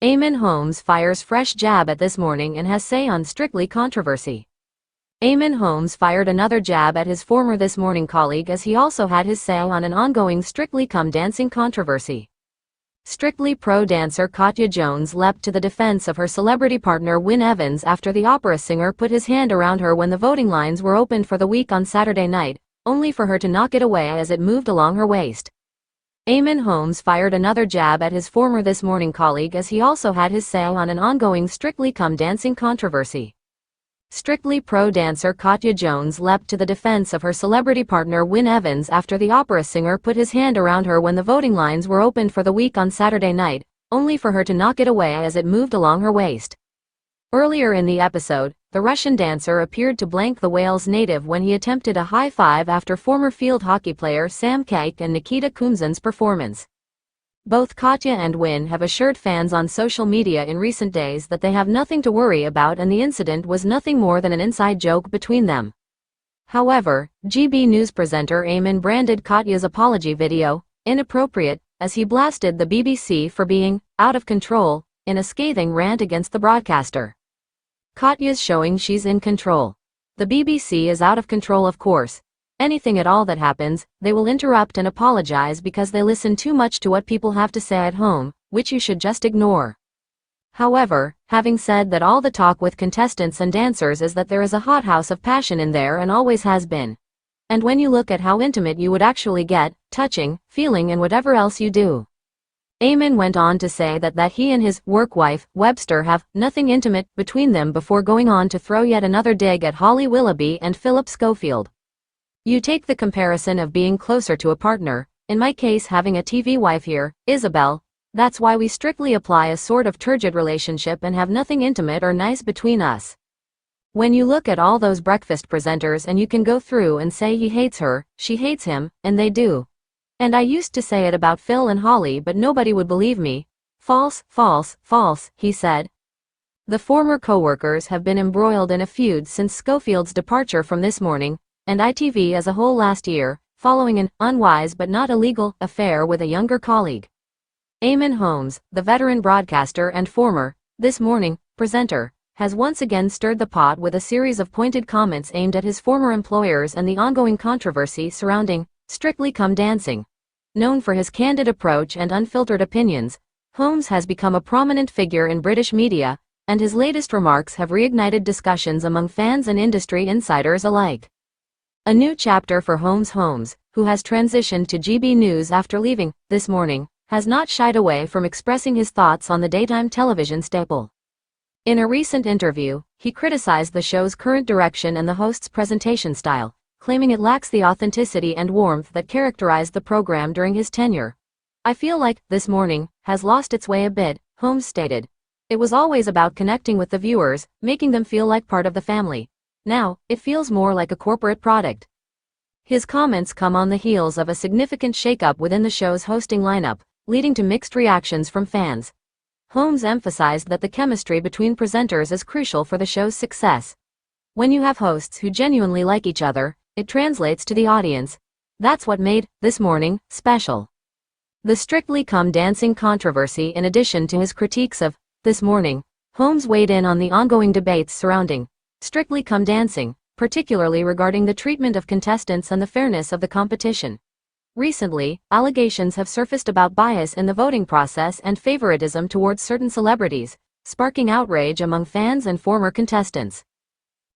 Eamonn Holmes fires fresh jab at This Morning and has say on Strictly controversy. Eamonn Holmes fired another jab at his former This Morning colleague as he also had his say on an ongoing Strictly Come Dancing controversy. Strictly pro dancer Katya Jones leapt to the defense of her celebrity partner Wyn Evans after the opera singer put his hand around her when the voting lines were opened for the week on Saturday night, only for her to knock it away as it moved along her waist. Eamonn Holmes fired another jab at his former This Morning colleague as he also had his say on an ongoing Strictly Come Dancing controversy. Strictly pro dancer Katya Jones leapt to the defense of her celebrity partner Wyn Evans after the opera singer put his hand around her when the voting lines were opened for the week on Saturday night, only for her to knock it away as it moved along her waist. Earlier in the episode, the Russian dancer appeared to blank the Wales native when he attempted a high five after former field hockey player Sam Kake and Nikita Kumzin's performance. Both Katya and Wyn have assured fans on social media in recent days that they have nothing to worry about and the incident was nothing more than an inside joke between them. However, GB News presenter Eamonn branded Katya's apology video inappropriate as he blasted the BBC for being out of control in a scathing rant against the broadcaster. Katya's showing she's in control. The BBC is out of control, of course. Anything at all that happens, they will interrupt and apologize because they listen too much to what people have to say at home, which you should just ignore. However, having said that, all the talk with contestants and dancers is that there is a hothouse of passion in there and always has been. And when you look at how intimate you would actually get, touching, feeling and whatever else you do. Eamonn went on to say that he and his work wife, Webster, have nothing intimate between them before going on to throw yet another dig at Holly Willoughby and Philip Schofield. You take the comparison of being closer to a partner, in my case having a TV wife here, Isabel, that's why we strictly apply a sort of turgid relationship and have nothing intimate or nice between us. When you look at all those breakfast presenters and you can go through and say he hates her, she hates him, and they do. And I used to say it about Phil and Holly but nobody would believe me. False, false, false, he said. The former co-workers have been embroiled in a feud since Schofield's departure from This Morning, and ITV as a whole last year, following an unwise but not illegal affair with a younger colleague. Eamonn Holmes, the veteran broadcaster and former This Morning presenter, has once again stirred the pot with a series of pointed comments aimed at his former employers and the ongoing controversy surrounding Strictly Come Dancing. Known for his candid approach and unfiltered opinions, Holmes has become a prominent figure in British media, and his latest remarks have reignited discussions among fans and industry insiders alike. A new chapter for Holmes, who has transitioned to GB News after leaving This Morning, has not shied away from expressing his thoughts on the daytime television staple. In a recent interview, he criticized the show's current direction and the host's presentation style, claiming it lacks the authenticity and warmth that characterized the program during his tenure. I feel like This Morning has lost its way a bit, Holmes stated. It was always about connecting with the viewers, making them feel like part of the family. Now, it feels more like a corporate product. His comments come on the heels of a significant shakeup within the show's hosting lineup, leading to mixed reactions from fans. Holmes emphasized that the chemistry between presenters is crucial for the show's success. When you have hosts who genuinely like each other, it translates to the audience. That's what made This Morning special. The Strictly Come Dancing controversy. In addition to his critiques of This Morning, Holmes weighed in on the ongoing debates surrounding Strictly Come Dancing, particularly regarding the treatment of contestants and the fairness of the competition. Recently, allegations have surfaced about bias in the voting process and favoritism towards certain celebrities, sparking outrage among fans and former contestants.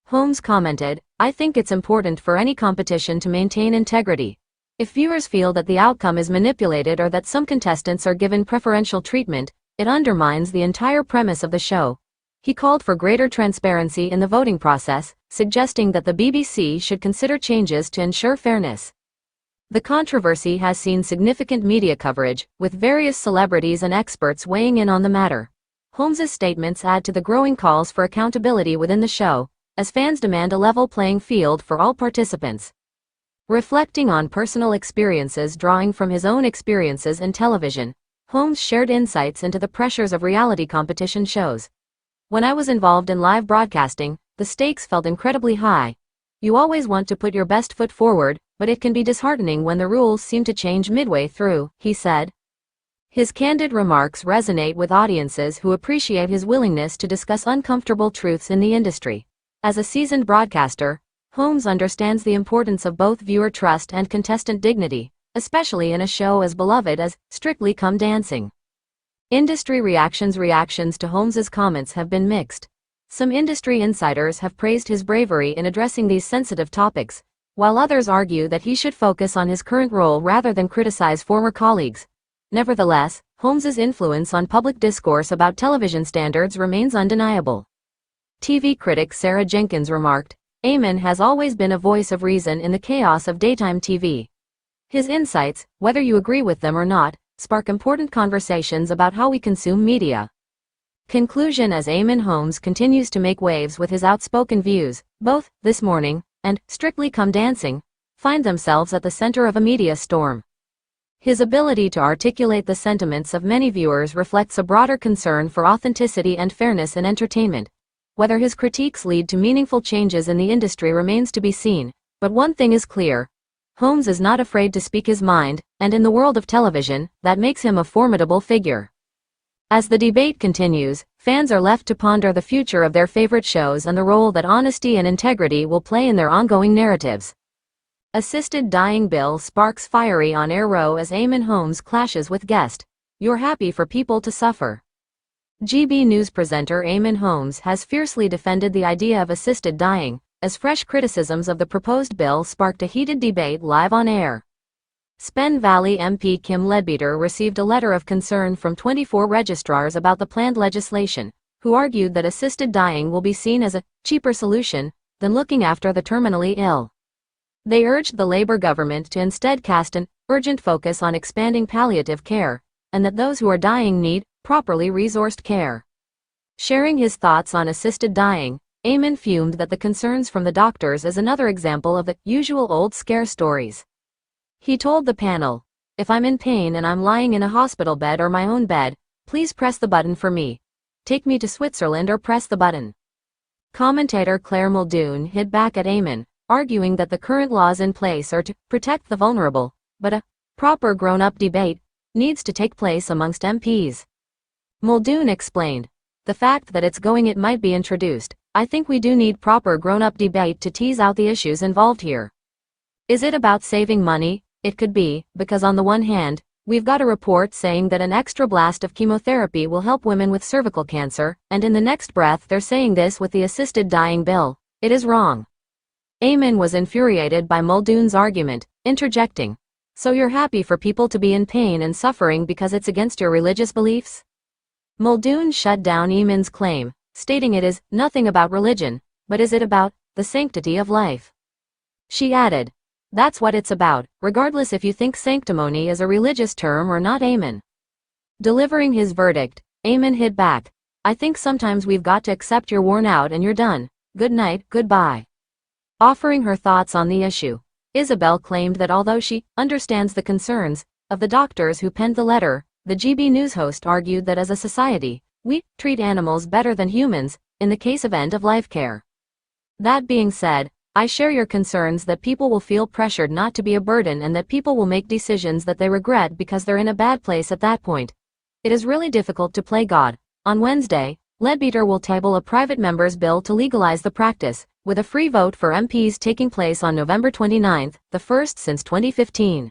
Holmes commented, "I think it's important for any competition to maintain integrity. If viewers feel that the outcome is manipulated or that some contestants are given preferential treatment, it undermines the entire premise of the show." He called for greater transparency in the voting process, suggesting that the BBC should consider changes to ensure fairness. The controversy has seen significant media coverage, with various celebrities and experts weighing in on the matter. Holmes's statements add to the growing calls for accountability within the show, as fans demand a level playing field for all participants. Reflecting on personal experiences drawing from his own experiences in television, Holmes shared insights into the pressures of reality competition shows. "When I was involved in live broadcasting, the stakes felt incredibly high. You always want to put your best foot forward, but it can be disheartening when the rules seem to change midway through," he said. His candid remarks resonate with audiences who appreciate his willingness to discuss uncomfortable truths in the industry. As a seasoned broadcaster, Holmes understands the importance of both viewer trust and contestant dignity, especially in a show as beloved as Strictly Come Dancing. Industry reactions to Holmes's comments have been mixed. Some industry insiders have praised his bravery in addressing these sensitive topics, while others argue that he should focus on his current role rather than criticize former colleagues. Nevertheless, Holmes's influence on public discourse about television standards remains undeniable. TV critic Sarah Jenkins remarked, "Eamonn has always been a voice of reason in the chaos of daytime TV. His insights, whether you agree with them or not, spark important conversations about how we consume media." Conclusion: as Eamonn Holmes continues to make waves with his outspoken views, both This Morning and Strictly Come Dancing find themselves at the center of a media storm. His ability to articulate the sentiments of many viewers reflects a broader concern for authenticity and fairness in entertainment. Whether his critiques lead to meaningful changes in the industry remains to be seen, but one thing is clear: Holmes is not afraid to speak his mind, and in the world of television, that makes him a formidable figure. As the debate continues, fans are left to ponder the future of their favorite shows and the role that honesty and integrity will play in their ongoing narratives. Assisted dying bill sparks fiery on-air row as Eamonn Holmes clashes with guest. You're happy for people to suffer. GB News presenter Eamonn Holmes has fiercely defended the idea of assisted dying, as fresh criticisms of the proposed bill sparked a heated debate live on air. Spen Valley MP Kim Leadbeater received a letter of concern from 24 registrars about the planned legislation, who argued that assisted dying will be seen as a cheaper solution than looking after the terminally ill. They urged the Labour government to instead cast an urgent focus on expanding palliative care, and that those who are dying need properly resourced care. Sharing his thoughts on assisted dying, Eamonn fumed that the concerns from the doctors is another example of the usual old scare stories. He told the panel, "If I'm in pain and I'm lying in a hospital bed or my own bed, please press the button for me. Take me to Switzerland or press the button." Commentator Claire Muldoon hit back at Eamonn, arguing that the current laws in place are to protect the vulnerable, but a proper grown-up debate needs to take place amongst MPs. Muldoon explained, "The fact that it's going, it might be introduced. I think we do need proper grown-up debate to tease out the issues involved here. Is it about saving money? It could be, because on the one hand, we've got a report saying that an extra blast of chemotherapy will help women with cervical cancer, and in the next breath they're saying this with the assisted dying bill. It is wrong." Eamonn was infuriated by Muldoon's argument, interjecting, "So you're happy for people to be in pain and suffering because it's against your religious beliefs?" Muldoon shut down Eamonn's claim, stating it is nothing about religion, but is it about the sanctity of life? She added, "That's what it's about, regardless if you think sanctimony is a religious term or not." Eamonn delivering his verdict, Eamonn hit back, "I think sometimes we've got to accept you're worn out and you're done. Good night, goodbye." Offering her thoughts on the issue, Isabel claimed that although she understands the concerns of the doctors who penned the letter, the GB News host argued that as a society, we treat animals better than humans in the case of end-of-life care. "That being said, I share your concerns that people will feel pressured not to be a burden and that people will make decisions that they regret because they're in a bad place at that point. It is really difficult to play God." On Wednesday, Leadbeater will table a private member's bill to legalize the practice, with a free vote for MPs taking place on November 29, the first since 2015.